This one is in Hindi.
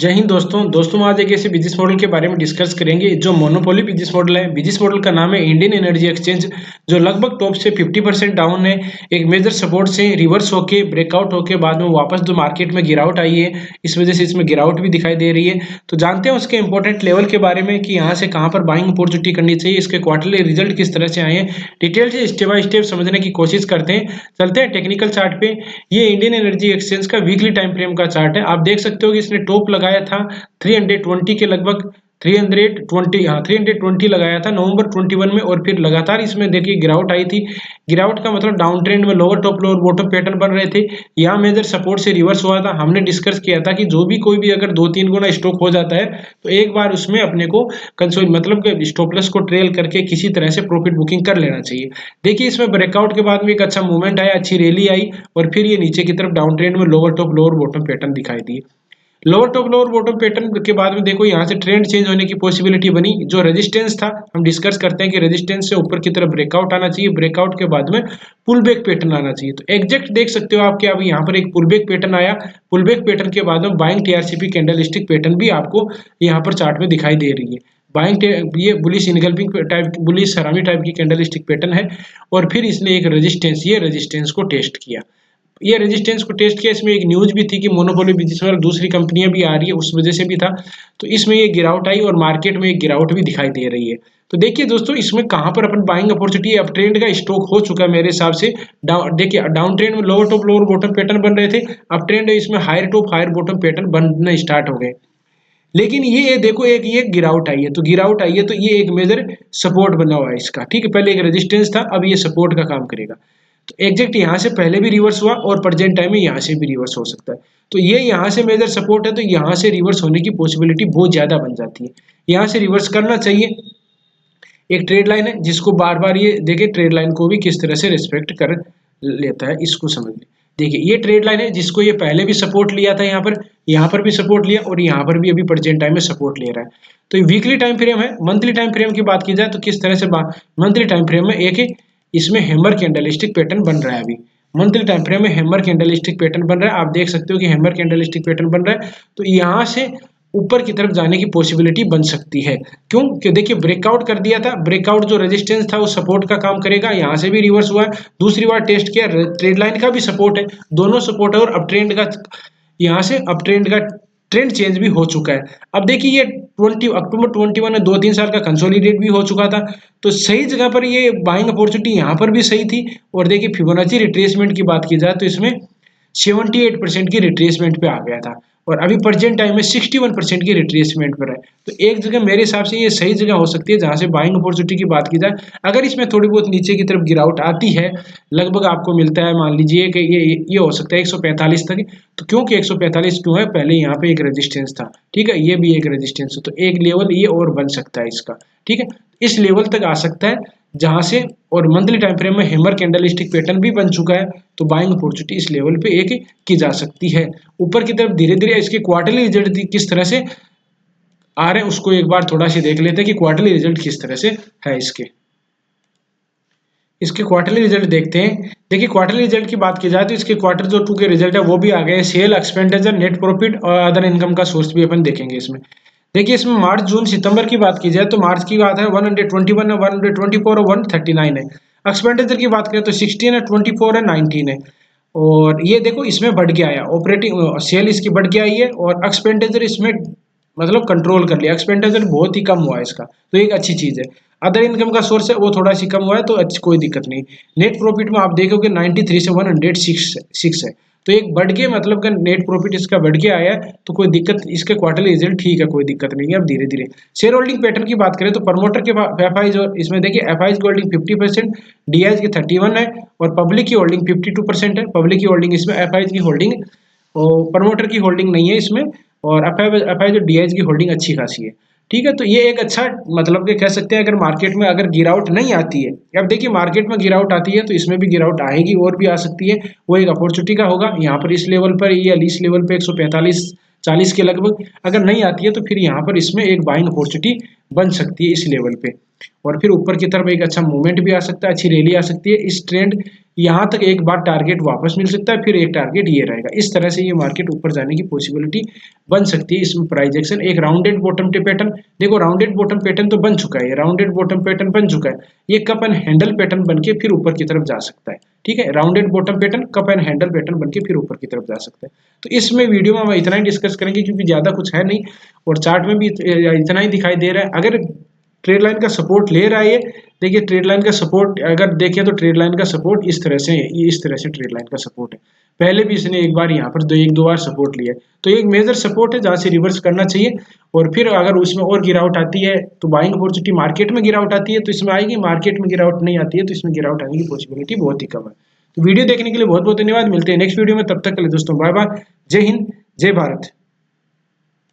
जय हिंद दोस्तों आज एक ऐसे बिजनेस मॉडल के बारे में डिस्कस करेंगे जो मोनोपोली बिजनेस मॉडल है। बिजनेस मॉडल का नाम है इंडियन एनर्जी एक्सचेंज, जो लगभग टॉप से 50% डाउन है। एक मेजर सपोर्ट से रिवर्स होके ब्रेकआउट होके बाद में वापस जो मार्केट में गिरावट आई है, इस वजह से इसमें गिरावट भी दिखाई दे रही है। तो जानते हैं उसके इंपॉर्टेंट लेवल के बारे में कि यहाँ से कहाँ पर बाइंग अपॉर्चुनिटी करनी चाहिए, इसके क्वार्टरली रिजल्ट किस तरह से आए हैं, डिटेल से स्टेप बाय स्टेप समझने की कोशिश करते हैं। चलते हैं टेक्निकल चार्ट पे। ये इंडियन एनर्जी एक्सचेंज का वीकली टाइम फ्रेम का चार्ट है। आप देख सकते हो कि इसने टॉप लगाया था 320 के लगभग, 320 लगाया था नवंबर 21 में, और फिर लगातार इसमें देखिए गिरावट आई थी। गिरावट का मतलब डाउन ट्रेंड में lower top lower bottom pattern बन रहे थे। यहाँ मेजर सपोर्ट से रिवर्स हुआ था। हमने डिस्कस किया था कि जो भी कोई भी अगर 2-3 गुना स्टॉक हो जाता है तो एक बार उसमें अपने को कंसोल मतलब स्टॉप लॉस को ट्रेल करके किसी तरह से प्रॉफिट बुकिंग कर लेना चाहिए। देखिए इसमें ब्रेकआउट के बाद में एक अच्छा मूवमेंट आया, अच्छी रैली आई, और फिर ये नीचे की तरफ डाउन ट्रेंड में lower top lower bottom pattern दिखाई दिए। Lower top lower bottom pattern के बाद में देखो यहाँ से ट्रेंड चेंज होने की पॉसिबिलिटी बनी। जो रेजिस्टेंस था हम डिस्कस करते हैं कि रेजिस्टेंस से ऊपर की तरफ ब्रेकआउट आना चाहिए, ब्रेकआउट के बाद में पुल बैक पैटर्न आना चाहिए। तो एग्जैक्ट देख सकते हो आपके अभी यहाँ पर एक पुल बैक पैटर्न आया। पुल बैक पैटर्न के बाद में बाइंग टीआरसीपी कैंडलस्टिक पैटर्न भी आपको यहाँ पर चार्ट में दिखाई दे रही है। बाइंग ये बुलिश इनगल्फिंग टाइप बुलिश सरामी टाइप की कैंडलस्टिक पैटर्न है, और फिर इसने एक रेजिस्टेंस ये रेजिस्टेंस को टेस्ट किया। ये रेजिस्टेंस को टेस्ट किया। इसमें एक न्यूज भी थी कि मोनोपोली बिजनेस में दूसरी कंपनियां भी आ रही है, उस वजह से भी था। तो इसमें ये गिरावट आई और मार्केट में एक गिरावट भी दिखाई दे रही है। तो देखिए दोस्तों, इसमें कहां पर अपन बाइंग अपॉर्चुनिटी, अप ट्रेंड का स्टॉक हो चुका है मेरे हिसाब से। देखिए डाउन ट्रेंड में lower top lower bottom pattern बन रहे थे, अप ट्रेंड है इसमें higher top higher bottom pattern बनना स्टार्ट हो गए। लेकिन ये देखो एक ये गिरावट आई है, तो गिरावट आई है तो ये एक मेजर सपोर्ट बना हुआ है इसका। ठीक है, पहले एक रेजिस्टेंस था, अब ये सपोर्ट का काम करेगा। तो एग्जैक्ट यहाँ से पहले भी रिवर्स हुआ और प्रेजेंट टाइम में यहाँ से भी रिवर्स हो सकता है। तो ये यहाँ से मेजर सपोर्ट है, तो यहाँ से रिवर्स होने की पॉसिबिलिटी बहुत ज्यादा बन जाती है। यहाँ से रिवर्स करना चाहिए। एक ट्रेड लाइन है जिसको बार बार ये देखिए, ट्रेड लाइन को भी किस तरह से रिस्पेक्ट कर लेता है, इसको समझ लें। देखिए ये ट्रेड लाइन है जिसको ये पहले भी सपोर्ट लिया था, यहाँ पर भी सपोर्ट लिया, और यहाँ पर भी अभी प्रेजेंट टाइम में सपोर्ट ले रहा है। तो ये वीकली टाइम फ्रेम है। मंथली टाइम फ्रेम की बात की जाए तो किस तरह से मंथली टाइम फ्रेम में एक इसमें हैमर कैंडलस्टिक पैटर्न बन रहा है। अभी मंथली टाइम फ्रेम में हैमर कैंडलस्टिक पैटर्न बन रहा है। आप देख सकते हो कि हैमर कैंडलस्टिक पैटर्न बन रहा है, तो यहाँ से ऊपर की तरफ जाने की पॉसिबिलिटी बन सकती है। क्यों? कि देखिए ब्रेकआउट कर दिया था, ब्रेकआउट जो रेजिस्टेंस था वो सपोर्ट का काम करेगा। यहाँ से भी रिवर्स हुआ है, दूसरी बार टेस्ट किया, ट्रेड लाइन का भी सपोर्ट है, दोनों सपोर्ट है, और अप ट्रेंड का यहाँ से अप ट्रेंड का ट्रेंड चेंज भी हो चुका है। अब देखिए ये 20 अक्टूबर 21 में 2-3 साल का कंसोलिडेट भी हो चुका था। तो सही जगह पर ये बाइंग अपॉर्चुनिटी यहाँ पर भी सही थी। और देखिए फिबोनाची रिट्रेसमेंट की बात की जाए तो इसमें 78% की रिट्रेसमेंट पे आ गया था, और अभी प्रेजेंट टाइम में 61% की रिट्रेसमेंट पर है। तो एक जगह मेरे हिसाब से ये सही जगह हो सकती है जहां से बाइंग अपॉर्चुनिटी की बात की जाए। अगर इसमें थोड़ी बहुत नीचे की तरफ गिरावट आती है, लगभग आपको मिलता है, मान लीजिए कि ये हो सकता है 145 तक। तो क्योंकि 145 क्यों है, पहले यहाँ पे एक रेजिस्टेंस था, ठीक है, ये भी एक रेजिस्टेंस है, तो एक लेवल ये और बन सकता है इसका। ठीक है, इस लेवल तक आ सकता है जहां से, और मंथली टाइम फ्रेम में हैमर कैंडलस्टिक पैटर्न भी बन चुका है। तो बाइंग अपॉर्चुनिटी इस लेवल पे एक की जा सकती है। ऊपर की तरफ धीरे धीरे इसके क्वार्टरली रिजल्ट किस तरह से आ रहे हैं उसको एक बार थोड़ा सा देख लेते हैं कि क्वार्टरली रिजल्ट किस तरह से है। इसके क्वार्टरली रिजल्ट देखते हैं। देखिए क्वार्टरली रिजल्ट की बात की जाए तो इसके क्वार्टर जो 2 के रिजल्ट है वो भी आ गए। सेल, एक्सपेंडिचर, नेट प्रॉफिट और अदर इनकम का सोर्स भी अपन देखेंगे इसमें। देखिए इसमें मार्च जून सितंबर की बात की जाए तो मार्च की बात है 121 है, 124 और 139 है। एक्सपेंडिचर की बात करें तो 16 है, 24 है, 19 है। और ये देखो इसमें बढ़ के आया, ऑपरेटिंग सेल इसकी बढ़ के आई है, और एक्सपेंडिचर इसमें मतलब कंट्रोल कर लिया, एक्सपेंडिचर बहुत ही कम हुआ है इसका, तो एक अच्छी चीज है। अदर इनकम का सोर्स है वो थोड़ा सी कम हुआ है, तो अच्छी कोई दिक्कत नहीं। नेट प्रॉफिट में आप देखोगे 93 से 106 है, तो एक बढ़ के मतलब का नेट प्रॉफिट इसका बढ़ के आया है, तो कोई दिक्कत, इसके क्वार्टरली रिजल्ट ठीक है, कोई दिक्कत नहीं है। अब धीरे धीरे शेयर होल्डिंग पैटर्न की बात करें तो प्रमोटर के एफआईज, और इसमें देखिए एफआईज की होल्डिंग 50%, डीआईज की 31 है, और पब्लिक की होल्डिंग 52% है। पब्लिक की होल्डिंग इसमें, एफआईज की होल्डिंग और प्रमोटर की होल्डिंग नहीं है इसमें, और एफआईज और डीआईज की होल्डिंग अच्छी खासी है। ठीक है, तो ये एक अच्छा मतलब कि कह सकते हैं, अगर मार्केट में अगर गिरावट नहीं आती है, अब देखिए मार्केट में गिरावट आती है तो इसमें भी गिरावट आएगी और भी आ सकती है, वो एक अपॉर्चुनिटी का होगा। यहाँ पर इस लेवल पर या इस लेवल पे 145-40 के लगभग अगर नहीं आती है तो फिर यहाँ पर इसमें एक बाइंग अपॉर्चुनिटी बन सकती है इस लेवल पे, और फिर ऊपर की तरफ एक अच्छा मूवमेंट भी आ सकता है, अच्छी रैली आ सकती है। इस ट्रेंड यहाँ तक एक बार टारगेट वापस मिल सकता है, फिर एक टारगेट ये रहेगा। इस तरह से ये मार्केट ऊपर जाने की पॉसिबिलिटी बन सकती है। इसमें प्राइस एक्शन एक राउंडेड बॉटम पे पैटर्न, देखो राउंडेड बॉटम पैटर्न तो बन चुका है, ये राउंडेड बॉटम पैटर्न बन चुका है, ये कप एंड हैंडल पैटर्न बन के फिर ऊपर की तरफ जा सकता है। ठीक है, rounded bottom pattern cup and handle pattern बन के फिर ऊपर की तरफ जा सकता है। तो इसमें वीडियो में हम इतना ही डिस्कस करेंगे क्योंकि ज्यादा कुछ है नहीं, और चार्ट में भी इतना ही दिखाई दे रहा है। अगर ट्रेड लाइन का सपोर्ट ले रहा है ये, देखिए ट्रेड लाइन का सपोर्ट अगर देखें तो ट्रेड लाइन का सपोर्ट इस तरह से, ये इस तरह से ट्रेड लाइन का सपोर्ट है। एक भी इसने एक बार यहाँ पर एक दो बार सपोर्ट लिया है, तो एक मेजर सपोर्ट है जहाँ से रिवर्स करना चाहिए। और फिर अगर उसमें और गिरावट आती है तो बाइंग अपॉर्चुनिटी, मार्केट में गिरावट आती है तो इसमें आएगी, मार्केट में गिरावट नहीं आती है तो इसमें गिरावट आने की पॉसिबिलिटी बहुत ही कम है। तो वीडियो देखने के लिए बहुत बहुत धन्यवाद, मिलते हैं नेक्स्ट वीडियो में, तब तक के लिए दोस्तों बाय बाय, जय हिंद जय भारत।